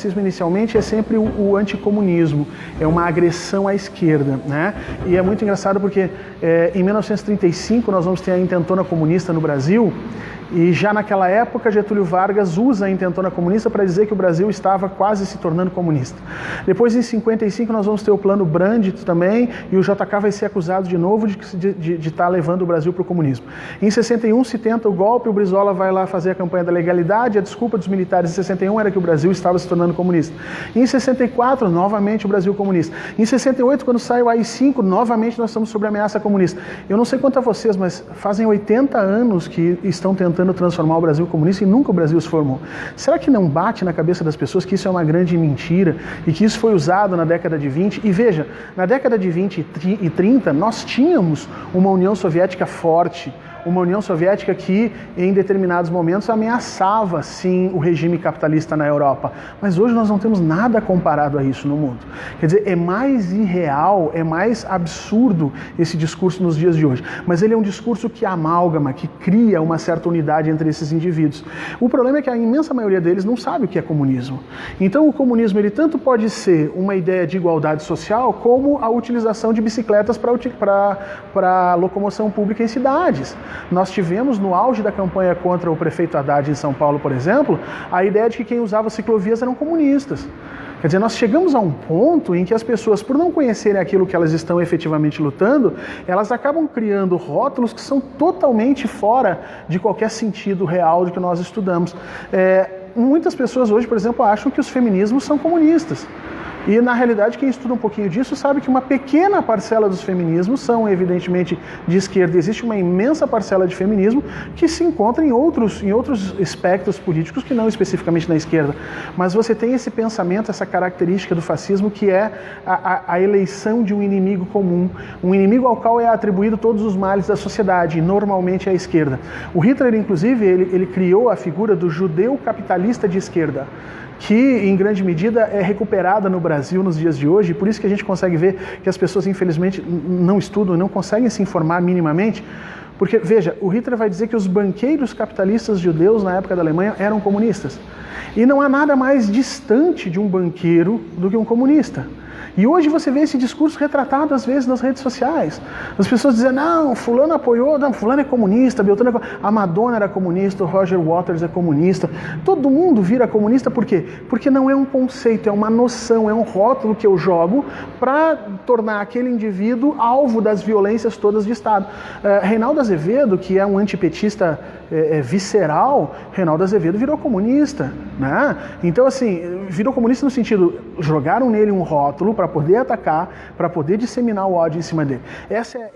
Inicialmente é sempre o anticomunismo, é uma agressão à esquerda, né? E é muito engraçado porque em 1935 nós vamos ter a intentona comunista no Brasil, e já naquela época Getúlio Vargas usa a intentona comunista para dizer que o Brasil estava quase se tornando comunista. Depois em 55 nós vamos ter o plano Brandt também, e o JK vai ser acusado de novo de estar levando o Brasil para o comunismo. Em 61 se tenta o golpe, o Brizola vai lá fazer a campanha da legalidade, a desculpa dos militares em 61 era que o Brasil estava se tornando comunista. Em 64, novamente o Brasil comunista. Em 68, quando sai o AI-5, novamente nós estamos sob ameaça comunista. Eu não sei quanto a vocês, mas fazem 80 anos que estão tentando transformar o Brasil comunista e nunca o Brasil se formou. Será que não bate na cabeça das pessoas que isso é uma grande mentira e que isso foi usado na década de 20? E veja, na década de 20 e 30, nós tínhamos uma União Soviética forte, uma União Soviética que, em determinados momentos, ameaçava, sim, o regime capitalista na Europa. Mas hoje nós não temos nada comparado a isso no mundo. Quer dizer, é mais irreal, é mais absurdo esse discurso nos dias de hoje. Mas ele é um discurso que amálgama, que cria uma certa unidade entre esses indivíduos. O problema é que a imensa maioria deles não sabe o que é comunismo. Então, o comunismo, ele tanto pode ser uma ideia de igualdade social, como a utilização de bicicletas para locomoção pública em cidades. Nós tivemos, no auge da campanha contra o prefeito Haddad em São Paulo, por exemplo, a ideia de que quem usava ciclovias eram comunistas. Quer dizer, nós chegamos a um ponto em que as pessoas, por não conhecerem aquilo que elas estão efetivamente lutando, elas acabam criando rótulos que são totalmente fora de qualquer sentido real do que nós estudamos. Muitas pessoas hoje, por exemplo, acham que os feminismos são comunistas. E, na realidade, quem estuda um pouquinho disso sabe que uma pequena parcela dos feminismos são, evidentemente, de esquerda. Existe uma imensa parcela de feminismo que se encontra em outros espectros políticos que não especificamente na esquerda. Mas você tem esse pensamento, essa característica do fascismo, que é a eleição de um inimigo comum, um inimigo ao qual é atribuído todos os males da sociedade, e normalmente é a esquerda. O Hitler, inclusive, ele criou a figura do judeu capitalista de esquerda, que em grande medida é recuperada no Brasil nos dias de hoje, e por isso que a gente consegue ver que as pessoas infelizmente não estudam, não conseguem se informar minimamente, porque, veja, o Hitler vai dizer que os banqueiros capitalistas judeus na época da Alemanha eram comunistas, e não há nada mais distante de um banqueiro do que um comunista. E hoje você vê esse discurso retratado às vezes nas redes sociais. As pessoas dizem, não, fulano apoiou, não, fulano é comunista, Beltrano é comunista, a Madonna era comunista, o Roger Waters é comunista. Todo mundo vira comunista por quê? Porque não é um conceito, é uma noção, é um rótulo que eu jogo para tornar aquele indivíduo alvo das violências todas de Estado. Reinaldo Azevedo, que é um antipetista visceral, Reinaldo Azevedo virou comunista, né? Então, assim, virou comunista no sentido, jogaram nele um rótulo para poder atacar, para poder disseminar o ódio em cima dele. Essa é